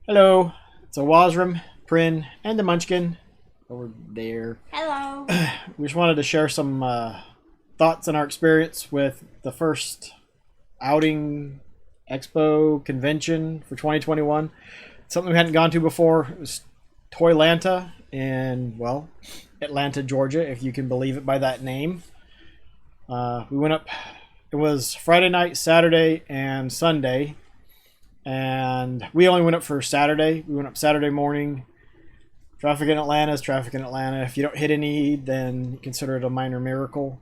Hello, it's Owazrim, Prin, and the Munchkin over there. Hello. We just wanted to share some thoughts on our experience with the first outing expo convention for 2021. Something we hadn't gone to before. It was Toylanta in, well, Atlanta, Georgia, if you can believe it by that name. We went up, it was Friday night, Saturday, and Sunday. And we only went up for Saturday. We went up Saturday morning. Traffic in Atlanta is traffic in Atlanta. If you don't hit any, then consider it a minor miracle.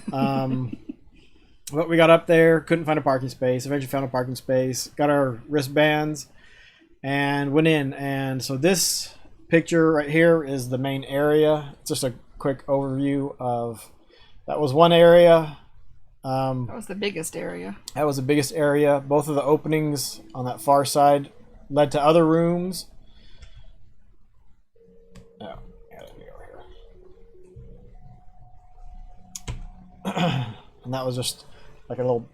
But we got up there, couldn't find a parking space. Eventually found a parking space. Got our wristbands and went in. And so this picture right here is the main area. It's just a quick overview of, that was one area. That was the biggest area. That was the biggest area. Both of the openings on that far side led to other rooms. Oh, yeah, let me go here. And that was just like a little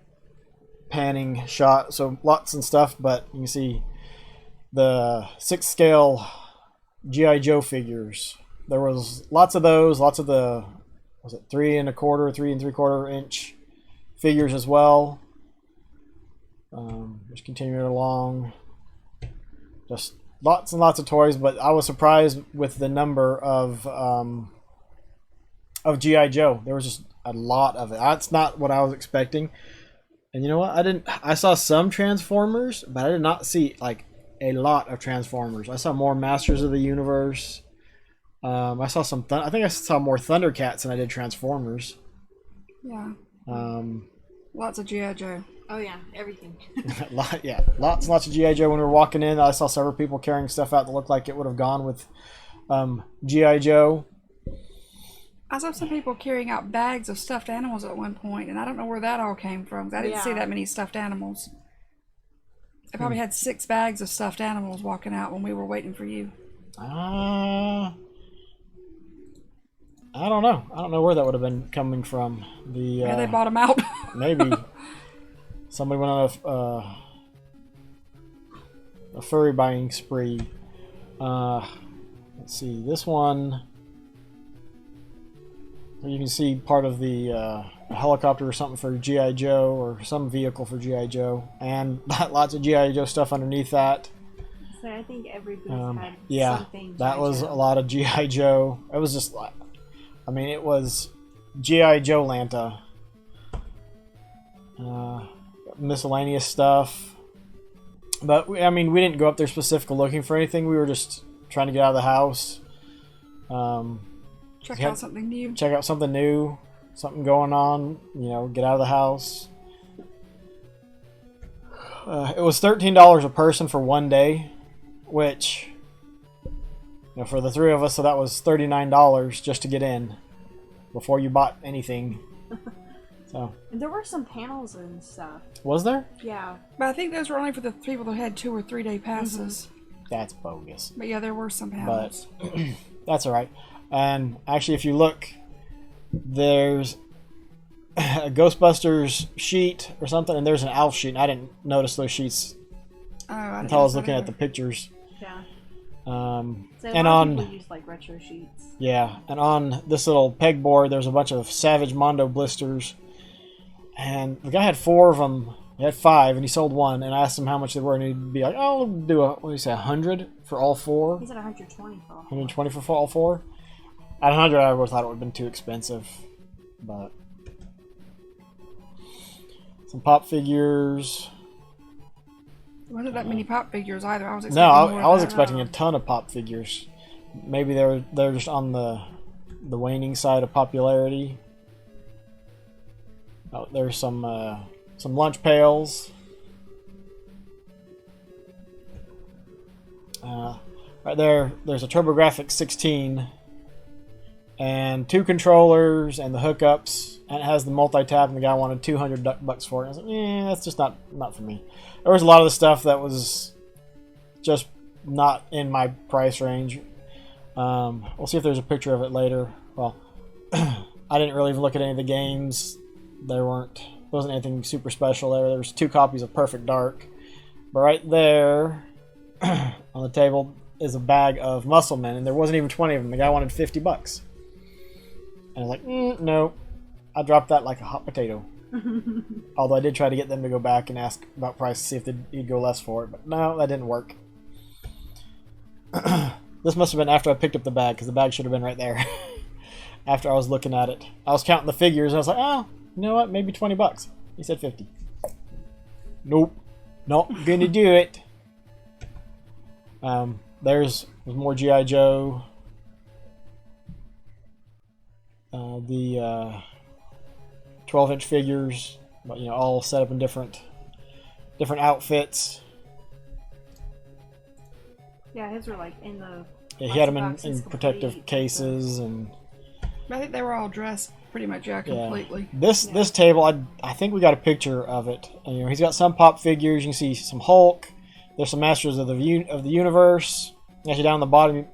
panning shot. So lots and stuff, but you can see the 6 scale G.I. Joe figures. There was lots of those, lots of the, was it 3 1/4, 3 3/4 inch figures as well. Just continuing along, just lots and lots of toys, but I was surprised with the number of G.I. Joe. There was just a lot of it. That's not what I was expecting. And you know what? I saw some Transformers, but I did not see like a lot of Transformers. I saw more Masters of the Universe. I saw some, I think I saw more Thundercats than I did Transformers. Yeah. Lots of G.I. Joe. Oh yeah, everything. Yeah, lots and lots of G.I. Joe. When we were walking in, I saw several people carrying stuff out that looked like it would have gone with G.I. Joe. I saw some people carrying out bags of stuffed animals at one point, and I don't know where that all came from. 'Cause I didn't see that many stuffed animals. I probably had 6 bags of stuffed animals walking out when we were waiting for you. I don't know. I don't know where that would have been coming from. Yeah, they bought them out. Maybe somebody went on a furry buying spree. Let's see. This one, you can see part of the a helicopter or something for G.I. Joe, or some vehicle for G.I. Joe, and lots of G.I. Joe stuff underneath that. So I think every booth had yeah, something. that was Joe. a lot of G.I. Joe. It was just like, I mean, it was G.I. Joe Lanta. Miscellaneous stuff. But, I mean, we didn't go up there specifically looking for anything. We were just trying to get out of the house. Check out something new. Check out something new. Something going on. You know, get out of the house. It was $13 a person for one day, which, you know, for the 3 of us, so that was $39 just to get in before you bought anything. So And there were some panels and stuff. was there? Yeah. But I think those were only for the people that had 2 or 3 day passes. That's bogus. But yeah, there were some panels. But that's all right. And actually, if you look, there's a Ghostbusters sheet or something, and there's an Alf sheet. And I didn't notice those sheets Oh, I didn't until I was know looking that at the pictures. Yeah. So So a and lot of on people use like retro sheets. yeah, and on this little pegboard, there's a bunch of Savage Mondo blisters, and the guy had 4 of them. He had 5, and he sold 1. And I asked him how much they were, and he'd be like, "Oh, I'll do what do you say, 100 for all 4? He said 120 for all. 120 for all 4." At 100, I would have thought it would have been too expensive, but some pop figures. There wasn't that many pop figures either. I was expecting No, more I was of that. expecting a ton of pop figures. Maybe they're just on the waning side of popularity. Oh, there's some lunch pails. Right there, there's a TurboGrafx 16 and 2 controllers and the hookups, and it has the multi-tap, and the guy wanted $200 for it. I was like, that's just not for me. There was a lot of the stuff that was just not in my price range. We'll see if there's a picture of it later. Well, I didn't really even look at any of the games. There wasn't anything super special there. There was 2 copies of Perfect Dark. But right there on the table is a bag of muscle men, and there wasn't even 20 of them. The guy wanted $50. And I was like, no. I dropped that like a hot potato. Although I did try to get them to go back and ask about price to see if he'd go less for it. But no, that didn't work. This must have been after I picked up the bag, because the bag should have been right there. After I was looking at it. I was counting the figures, and I was like, oh, you know what? Maybe $20. He said 50. Nope. Not gonna do it. There's more G.I. Joe. The 12-inch figures, but all set up in different outfits. Yeah, his were like in the. Yeah, he had them in protective cases, and I think they were all dressed pretty much completely. This table, I think we got a picture of it. He's got some pop figures. You can see some Hulk. There's some Masters of the Universe. Actually, down the bottom,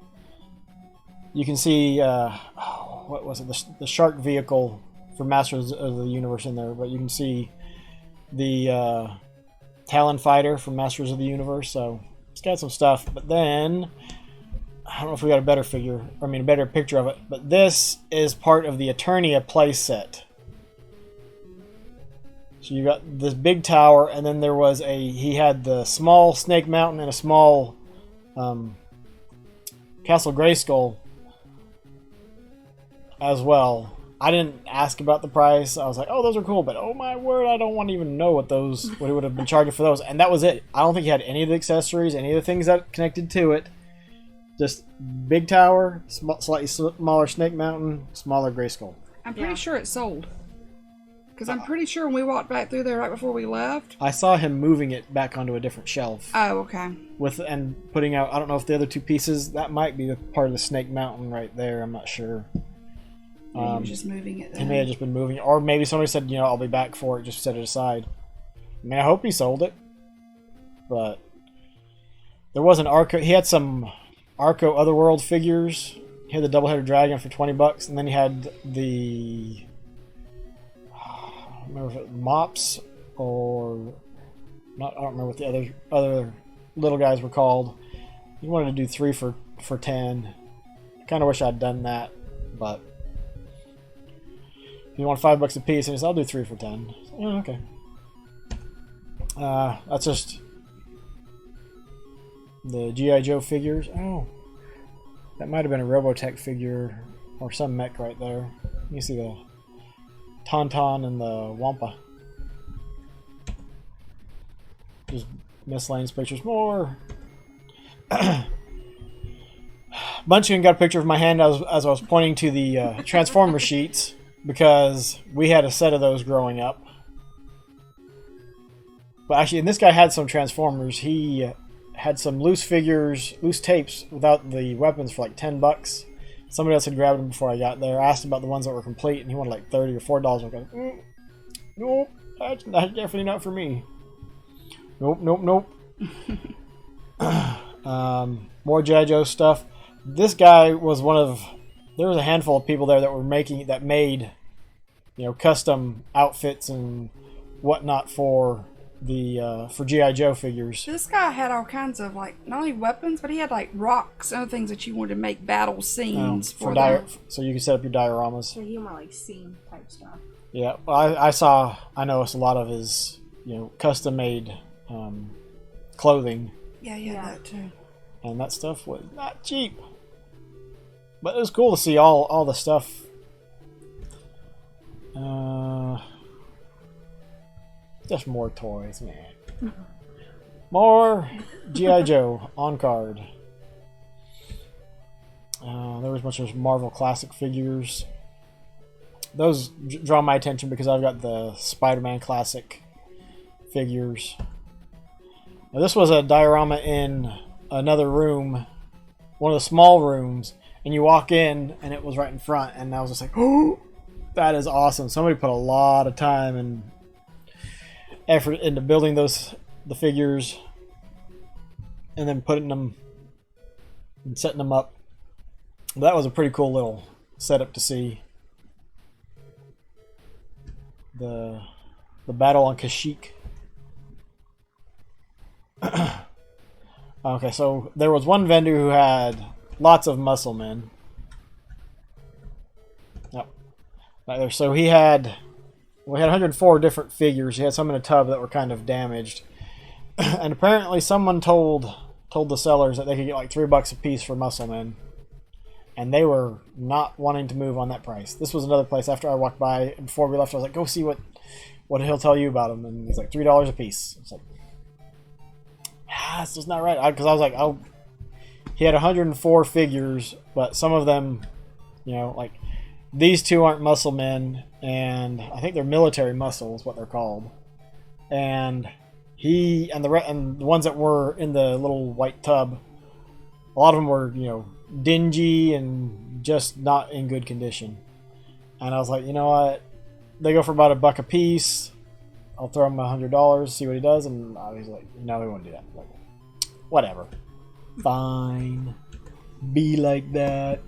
you can see what was it? The shark vehicle for Masters of the Universe in there. But you can see the Talon Fighter from Masters of the Universe. So it's got some stuff. But then I don't know if we got a better picture of it. But this is part of the Eternia play set. So you got this big tower, and then there was he had the small Snake Mountain and a small Castle Grayskull as well. I didn't ask about the price. I was like, oh, those are cool, but oh my word, I don't want to even know what it would have been charging for those. And that was it. I don't think he had any of the accessories, any of the things that connected to it. Just big tower, slightly smaller Snake Mountain, smaller Grayskull. I'm pretty sure it sold. Because I'm pretty sure when we walked back through there right before we left, I saw him moving it back onto a different shelf. Oh, okay. And putting out, I don't know if the other two pieces, that might be part of the Snake Mountain right there. I'm not sure. He was just moving it then. He may have just been moving it. Or maybe somebody said, I'll be back for it, just set it aside. I mean, I hope he sold it. But there was an Arco. He had some Arco Otherworld figures. He had the double-headed dragon for $20, and then he had the... I don't remember if it was Mops or not. I don't remember what the other little guys were called. He wanted to do 3 for $10. I kind of wish I'd done that, but he wanted $5 a piece, and he said, "I'll do 3 for $10." So, yeah, okay. That's just the G.I. Joe figures. Oh, that might have been a Robotech figure or some mech right there. You see the Tauntaun and the Wampa. Just miscellaneous pictures. More. Munchkin got a picture of my hand as I was pointing to the Transformer sheets, because we had a set of those growing up. But actually, and this guy had some Transformers. He had some loose figures, loose tapes without the weapons for like $10. Somebody else had grabbed them before I got there. I asked him about the ones that were complete, and he wanted like $30 or $4. I'm like, nope, that's definitely not for me. Nope. More G.I. Joe stuff. This guy was one of... There was a handful of people there that made, custom outfits and whatnot for G.I. Joe figures. This guy had all kinds of, not only weapons, but he had, rocks and other things that you wanted to make battle scenes for them. So you can set up your dioramas. So he more scene type stuff. Yeah, well, I noticed a lot of his, custom-made clothing. Yeah, that too. And that stuff was not cheap. But it was cool to see all the stuff. Just more toys, man. More G.I. Joe on card. There was a bunch of Marvel Classic figures. Those draw my attention because I've got the Spider-Man Classic figures. Now, this was a diorama in another room, one of the small rooms, and you walk in and it was right in front, and I was just like, oh, that is awesome. Somebody put a lot of time and effort into building the figures and then putting them and setting them up. That was a pretty cool little setup to see. The battle on Kashyyyk. Okay, so there was one vendor who had lots of muscle men. Yep. Right there. So we had 104 different figures. He had some in a tub that were kind of damaged. And apparently someone told the sellers that they could get like $3 a piece for muscle men. And they were not wanting to move on that price. This was another place after I walked by. Before we left, I was like, go see what he'll tell you about them. And he's like, $3 a piece. It's like, it's just not right. Because I was like, oh, he had 104 figures, but some of them, you know, like these two aren't muscle men, and I think they're military muscle is what they're called. And he and the ones that were in the little white tub, a lot of them were, you know, dingy and just not in good condition. And I was like, you know what? They go for about $1 a piece. I'll throw him $100, see what he does. And I was like, no, we won't do that. Like, whatever. Fine. Be like that.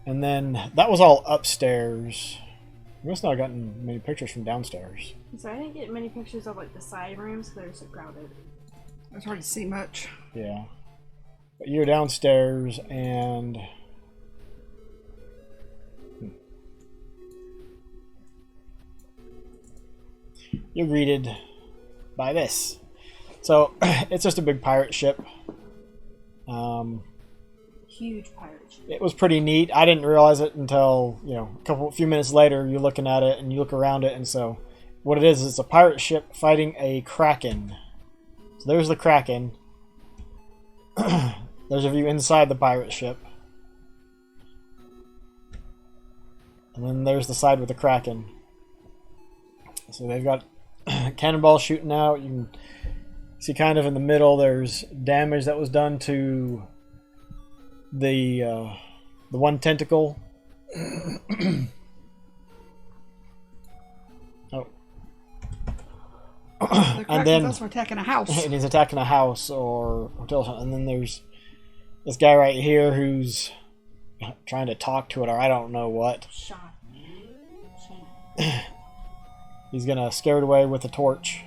And then that was all upstairs. We must not have gotten many pictures from downstairs. So I didn't get many pictures of like the side rooms because they were so crowded. It's hard to see much. Yeah. But you're downstairs and you're greeted by this. So it's just a big pirate ship. Huge pirate ship. It was pretty neat. I didn't realize it until, you know, a few minutes later. You're looking at it and you look around it, and so what it is it's a pirate ship fighting a kraken. So there's the kraken. There's a view inside the pirate ship, and then there's the side with the kraken. So they've got cannonballs shooting out. You can see kind of in the middle there's damage that was done to the one tentacle. Oh. And then also attacking a house. And he's attacking a house or hotel. And then there's this guy right here who's trying to talk to it, or I don't know what. Shot. He's gonna scare it away with a torch.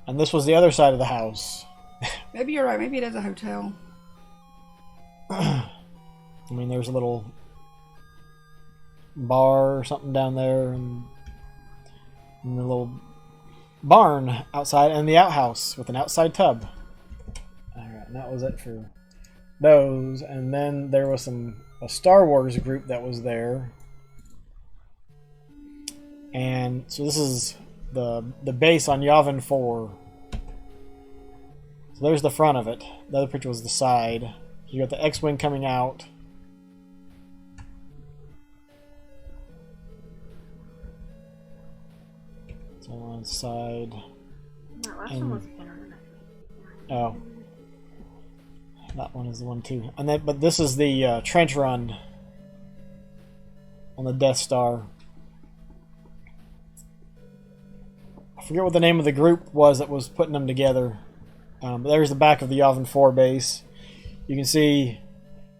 And this was the other side of the house. Maybe you're right. Maybe it is a hotel. I mean, there's a little bar or something down there, and the little barn outside, and the outhouse with an outside tub. Alright, and that was it for those. And then there was a Star Wars group that was there. And so this is the base on Yavin 4. So there's the front of it. The other picture was the side. You got the X-Wing coming out. So on the side. That last one was better. Oh. That one is the one too. And then, but this is the trench run on the Death Star. I forget what the name of the group was that was putting them together. But there's the back of the Yavin 4 base. You can see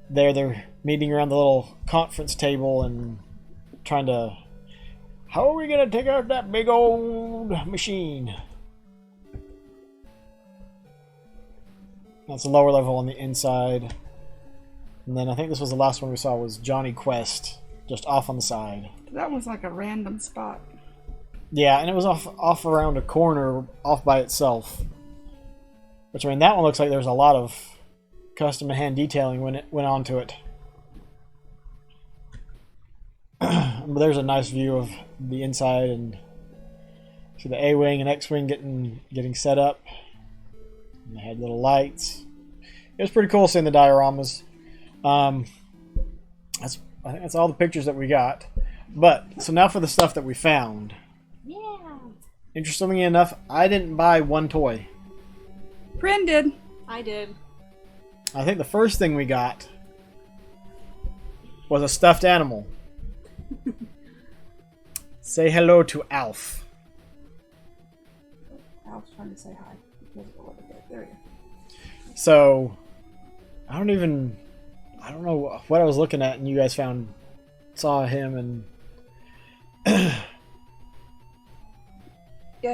they're meeting around the little conference table and trying to... How are we going to take out that big old machine? That's a lower level on the inside. And then I think this was the last one we saw was Johnny Quest, just off on the side. That was like a random spot. Yeah, and it was off around a corner, off by itself. Which, I mean, that one looks like there's a lot of custom and hand detailing when it went onto it. But there's a nice view of the inside, and see the A-Wing and X-Wing getting set up. And they had little lights. It was pretty cool seeing the dioramas. I think that's all the pictures that we got. But, so now for the stuff that we found. Yeah. Interestingly enough, I didn't buy one toy. Prin did. I did. I think the first thing we got was a stuffed animal. Say hello to Alf. Alf's trying to say hi. There you go. So, I don't know what I was looking at, and you guys saw him, and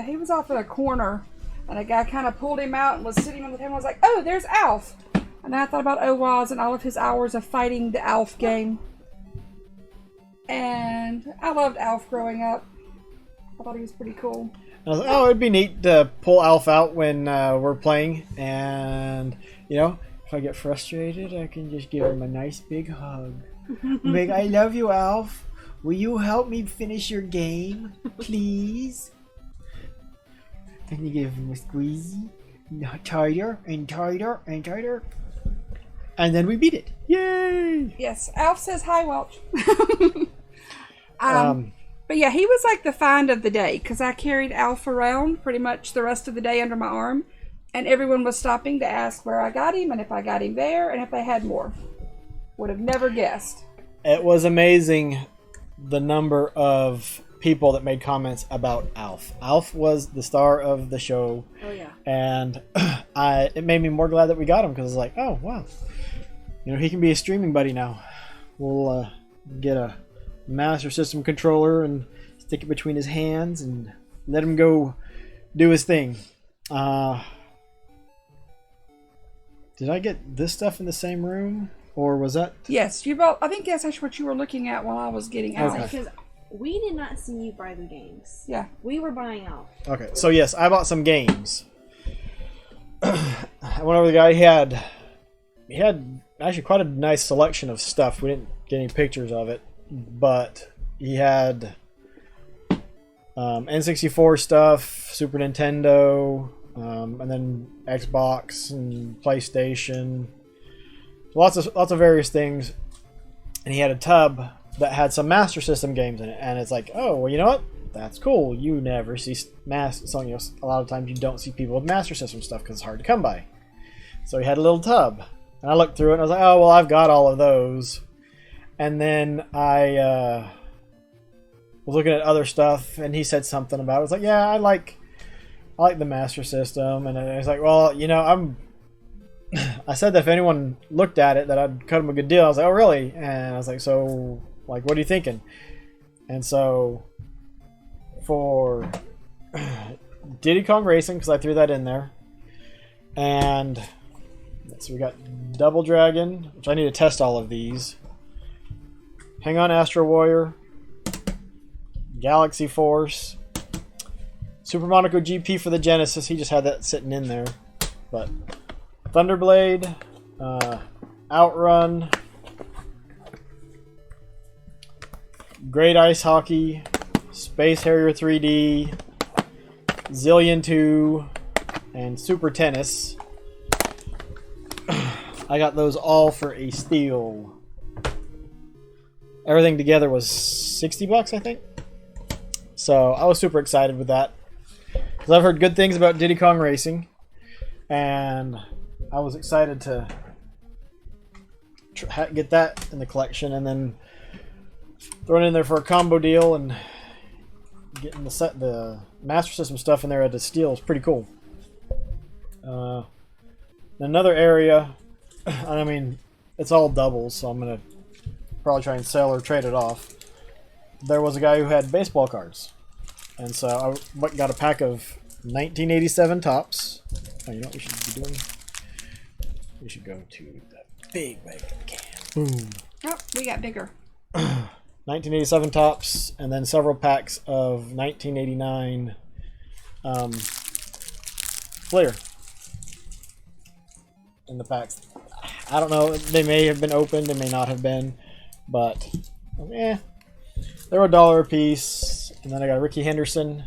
he was off in a corner, and a guy kind of pulled him out and was sitting on the table. I was like, oh, there's Alf. And then I thought about Owaz and all of his hours of fighting the Alf game. And I loved Alf growing up. I thought he was pretty cool. I was like, oh, it'd be neat to pull Alf out when we're playing, and you know, if I get frustrated, I can just give him a nice big hug. Big, I love you, Alf. Will you help me finish your game, please? Then you give him a squeezy, tighter and tighter and tighter, and then we beat it. Yay! Yes, Alf says hi, Welch. But yeah, he was like the find of the day because I carried Alf around pretty much the rest of the day under my arm, and everyone was stopping to ask where I got him and if I got him there and if they had more. Would have never guessed. It was amazing the number of people that made comments about Alf. Alf was the star of the show. Oh yeah. And it made me more glad that we got him because it's like, oh wow, you know, he can be a streaming buddy now. We'll get a Master System controller and stick it between his hands and let him go do his thing. Did I get this stuff in the same room, or was that? Yes, you both. I think that's actually what you were looking at while I was getting Alf. Okay. Because we did not see you buy the games. Yeah. We were buying Alf. Okay, so yes, I bought some games. I went over to the guy. He had actually quite a nice selection of stuff. We didn't get any pictures of it, but he had N64 stuff, Super Nintendo, and then Xbox and PlayStation. Lots of various things. And he had a tub that had some Master System games in it, and it's like, oh, well, you know what? That's cool. You never see so, you know, a lot of times you don't see people with Master System stuff because it's hard to come by. So he had a little tub, and I looked through it and I was like, oh, well, I've got all of those. And then I was looking at other stuff, and he said something about it. I was like, yeah, I like the Master System, and I was like, well, you know, I said that if anyone looked at it, that I'd cut him a good deal. I was like, oh, really? And I was like, so, like, what are you thinking? And so, for Diddy Kong Racing, because I threw that in there, and so we got Double Dragon, which I need to test all of these. Hang On Astro Warrior, Galaxy Force, Super Monaco GP for the Genesis. He just had that sitting in there, but Thunderblade, Outrun, Great Ice Hockey, Space Harrier 3D, Zillion 2, and Super Tennis. I got those all for a steal. Everything together was $60, I think. So I was super excited with that because I've heard good things about Diddy Kong Racing, and I was excited to get that in the collection, and then throw it in there for a combo deal and getting the Master System stuff in there at a steal is pretty cool. Another area, I mean, it's all doubles, so I'm gonna probably try and sell or trade it off. There was a guy who had baseball cards, and so I got a pack of 1987 tops. Oh, you know what we should be doing? We should go to the big can. Boom. Oh, we got bigger. 1987 tops, and then several packs of 1989 Fleer in the packs. I don't know. They may have been opened. They may not have been. But, they were $1 a piece. And then I got a Ricky Henderson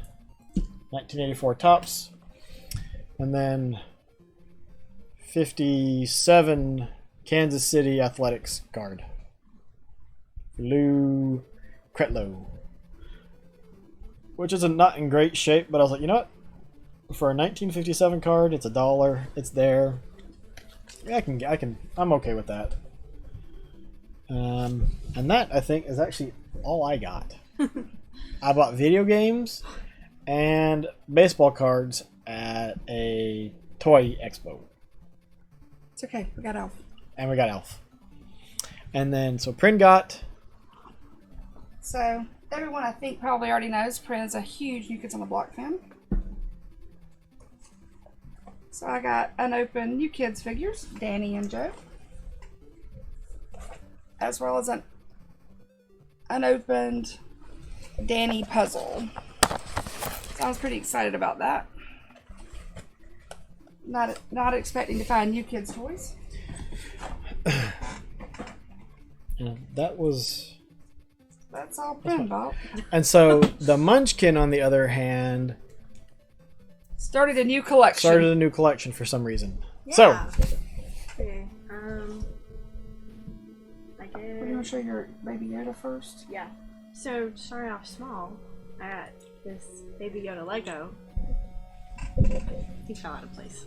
1984 tops. And then 57 Kansas City Athletics card. Lou Cretlow. Which is not in great shape, but I was like, you know what? For a 1957 card, it's $1. It's there. I'm okay with that. And that, I think, is actually all I got. I bought video games and baseball cards at a toy expo. It's okay. We got Alf. And we got Alf. And then, so Prin got... So, everyone I think probably already knows Prin is a huge New Kids on the Block fan. So I got unopened New Kids figures, Danny and Joe, as well as an unopened Danny puzzle. So I was pretty excited about that. Not expecting to find New Kids toys. That's all Prin bought. And so the Munchkin, on the other hand, started a new collection for some reason. Yeah. So, Okay. I We're did. going to show your Baby Yoda first. Yeah. So starting off small, I got this Baby Yoda Lego. He fell out of place.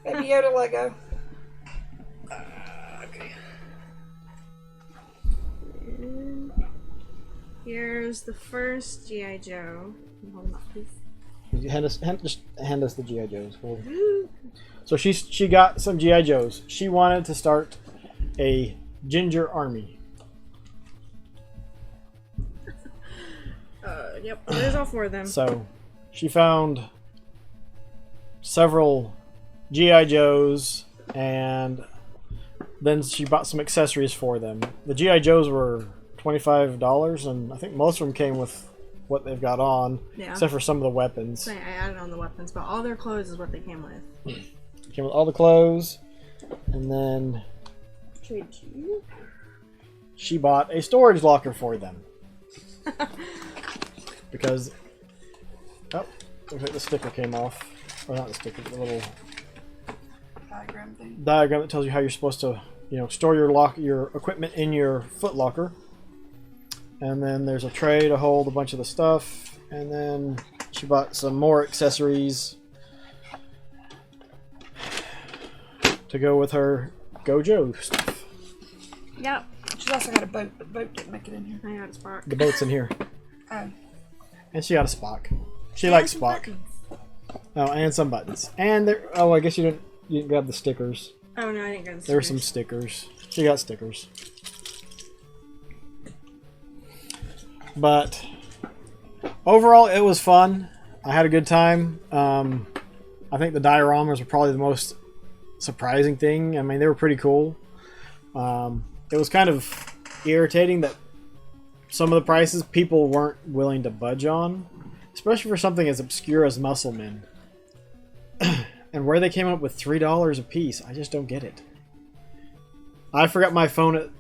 Baby Yoda Lego. okay. And here's the first G.I. Joe. Hold him up, please. Just hand us the G.I. Joes. So she got some G.I. Joes. She wanted to start a ginger army. Yep. There's all 4 of them. So she found several G.I. Joes, and then she bought some accessories for them. The G.I. Joes were $25, and I think most of them came with what they've got on, except for some of the weapons. So I added on the weapons, but all their clothes is what they came with. Came with all the clothes, and then she bought a storage locker for them. Because, oh, looks like the sticker came off. Or not the sticker, the little diagram that tells you how you're supposed to, store your equipment in your foot locker. And then there's a tray to hold a bunch of the stuff. And then she bought some more accessories to go with her Gojo stuff. Yep. She's also got a boat, but the boat didn't make it in here. I got a spark. The boat's in here. Oh. And she got a Spock. She likes Spock. Buttons. Oh, and some buttons. And there. Oh, I guess you didn't grab the stickers. Oh no, I didn't grab the stickers. There were some stickers. She got stickers. But overall, it was fun. I had a good time. I think the dioramas were probably the most surprising thing. I mean, they were pretty cool. It was kind of irritating that some of the prices people weren't willing to budge on, especially for something as obscure as Musclemen. And where they came up with $3 a piece, I just don't get it. I forgot my phone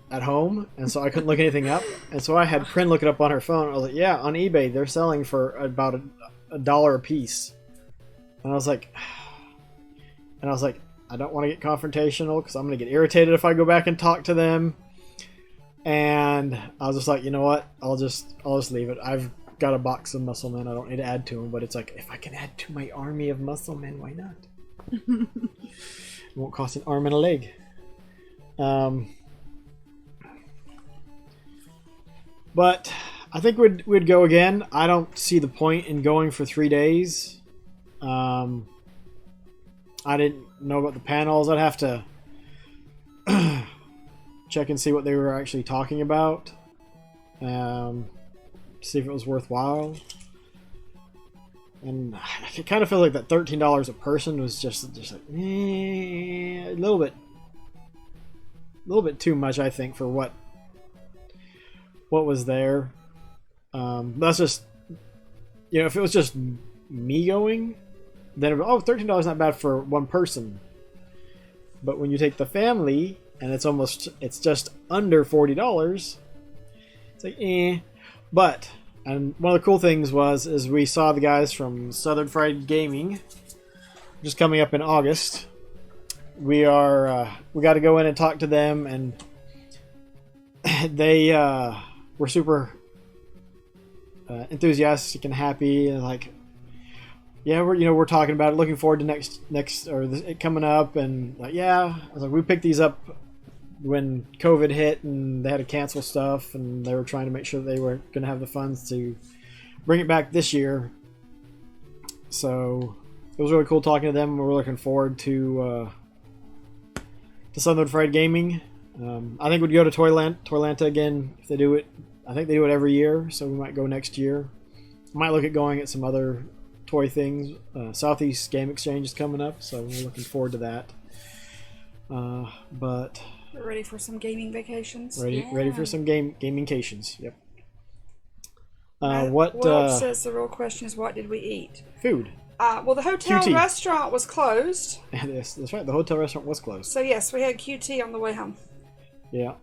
at home, and so I couldn't look anything up. And so I had Prin look it up on her phone. I was like, yeah, on eBay, they're selling for about a dollar a piece. And I was like, I don't want to get confrontational because I'm going to get irritated if I go back and talk to them. And I was just like, you know what? I'll just leave it. I've got a box of Musclemen. I don't need to add to them. But it's like, if I can add to my army of Musclemen, why not? It won't cost an arm and a leg. But I think we'd go again. I don't see the point in going for 3 days. I didn't know about the panels. I'd have to check and see what they were actually talking about. See if it was worthwhile. And I kind of feel like that $13 a person was just like a little bit too much, I think, for what was there. That's just, if it was just me going, then $13 is not bad for one person. But when you take the family and it's just under $40, it's like But and one of the cool things is we saw the guys from Southern Fried Gaming, just coming up in August. We got to go in and talk to them, and they were super enthusiastic and happy, and like, yeah, we're talking about it, looking forward to it coming up, and like, yeah, I was like, we picked these up when COVID hit and they had to cancel stuff, and they were trying to make sure that they were going to have the funds to bring it back this year. So it was really cool talking to them. We're looking forward to Southern Fried Gaming. I think we'd go to Toylanta again if they do it. I think they do it every year, so we might go next year. Might look at going at some other toy things. Southeast Game Exchange is coming up, so we're looking forward to that. But We're ready for some gaming vacations. ready for some gamingcations. Yep. Well, says the real question is, what did we eat? Food. Well, the hotel QT. restaurant was closed. Yes, that's right. The hotel restaurant was closed. So yes, we had QT on the way home. Yeah.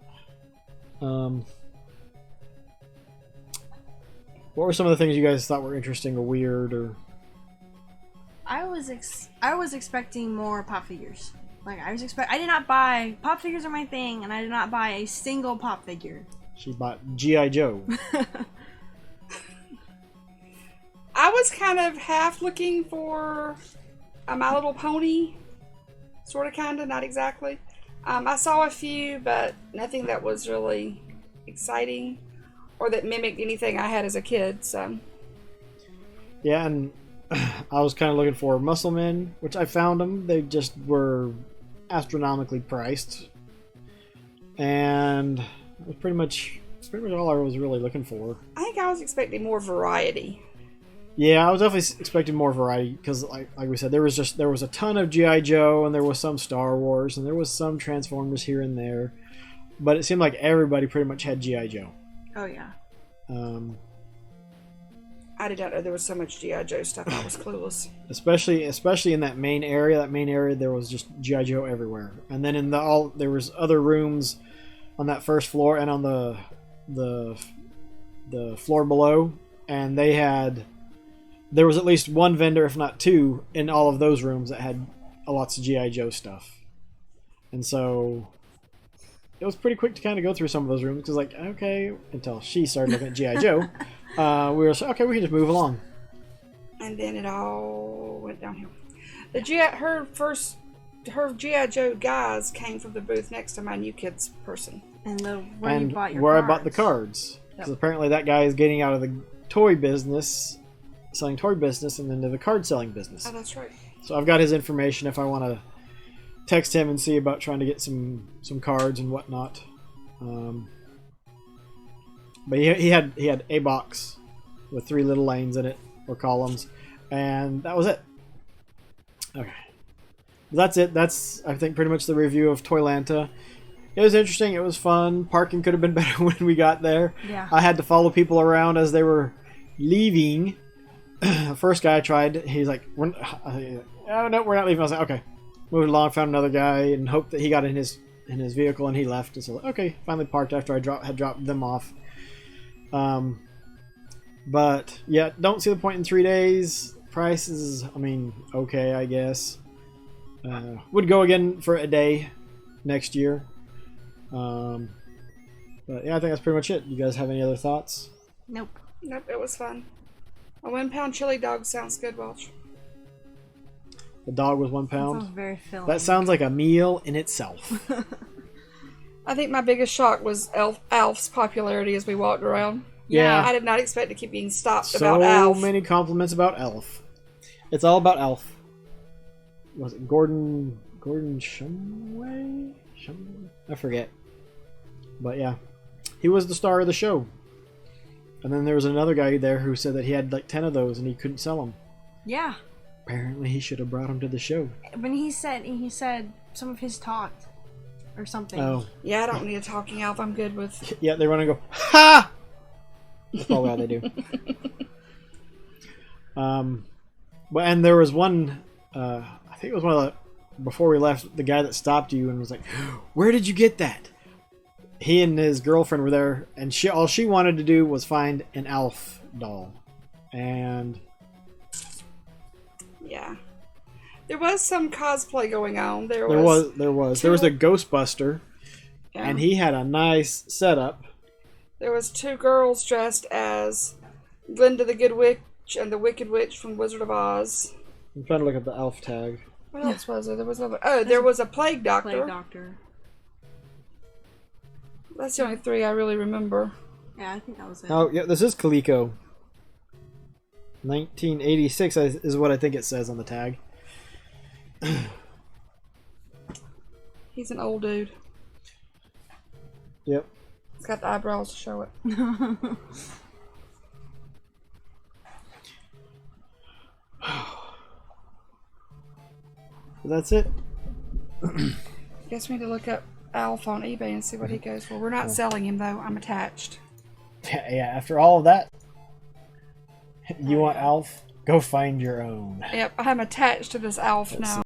What were some of the things you guys thought were interesting or weird or? I was expecting more pop figures. Like I did not buy pop figures are my thing, and I did not buy a single pop figure. She bought G.I. Joe. I was kind of half looking for a My Little Pony, sort of, kind of, not exactly. I saw a few, but nothing that was really exciting or that mimicked anything I had as a kid. So Yeah, and I was kind of looking for Muscle Men, which I found them. They just were astronomically priced, and it was pretty much all I was really looking for. I think I was expecting more variety. Yeah, I was definitely expecting more variety because, like we said, there was a ton of G.I. Joe, and there was some Star Wars, and there was some Transformers here and there, but it seemed like everybody pretty much had G.I. Joe. Oh yeah. I did not know there was so much G.I. Joe stuff. I was clueless. Especially in that main area. That main area, there was just G.I. Joe everywhere, and then there was other rooms on that first floor and on the floor below, and there was at least one vendor, if not two, in all of those rooms that had lots of G.I. Joe stuff. And so it was pretty quick to kind of go through some of those rooms because, like, okay, until she started looking at G.I. Joe, we were okay, we can just move along. And then it all went downhill. Her G.I. Joe guys came from the booth next to my New Kids person. And where I bought the cards. Because apparently that guy is getting out of the toy business, selling toy business, and into the card selling business. Oh, that's right. So I've got his information if I want to text him and see about trying to get some cards and whatnot. But he had a box with 3 little lanes in it, or columns, and that was it. Okay. That's it. That's, I think, pretty much the review of Toylanta. It was interesting. It was fun. Parking could have been better when we got there. Yeah. I had to follow people around as they were leaving. The first guy I tried, he's like, oh, no, we're not leaving. I was like, okay. Moved along, found another guy, and hoped that he got in his vehicle and he left. And so, okay, finally parked after I had dropped them off. But, yeah, don't see the point in 3 days. Price is, I mean, okay, I guess. Would go again for a day next year. But, yeah, I think that's pretty much it. You guys have any other thoughts? Nope. Nope, it was fun. A 1 pound chili dog sounds good, Welch. The dog was 1 That pound. sounds very filling. That sounds like a meal in itself. I think my biggest shock was Alf's popularity as we walked around. Yeah. I did not expect to keep being stopped So about Alf. many compliments about Elf. It's all about Elf. Was it Gordon Shumway? I forget. But yeah. He was the star of the show. And then there was another guy there who said that he had like 10 of those and he couldn't sell them. Yeah. Apparently he should have brought them to the show. When he said some of his talked or something. Oh. Yeah, I don't need a talking Alf. I'm good with... Yeah, they run and go, ha! That's probably how they do. But and there was one, I think it was one of the, before we left, the guy that stopped you and was like, where did you get that? He and his girlfriend were there, and all she wanted to do was find an Alf doll. And yeah. There was some cosplay going on. There was a Ghostbuster, yeah. And he had a nice setup. There was 2 girls dressed as Glinda the Good Witch and the Wicked Witch from Wizard of Oz. I'm trying to look at the Elf tag. What else was there? There was another. Oh, there was a Plague Doctor. Plague Doctor. That's the only 3 I really remember. Yeah, I think that was it. Oh, yeah, this is Coleco. 1986 is what I think it says on the tag. He's an old dude. Yep. He's got the eyebrows to show it. That's it. Guess we need to look up Alf on eBay and see what he goes for. We're not selling him though. I'm attached. Yeah, after all of that, you want Alf? Go find your own. Yep, I'm attached to this Alf now.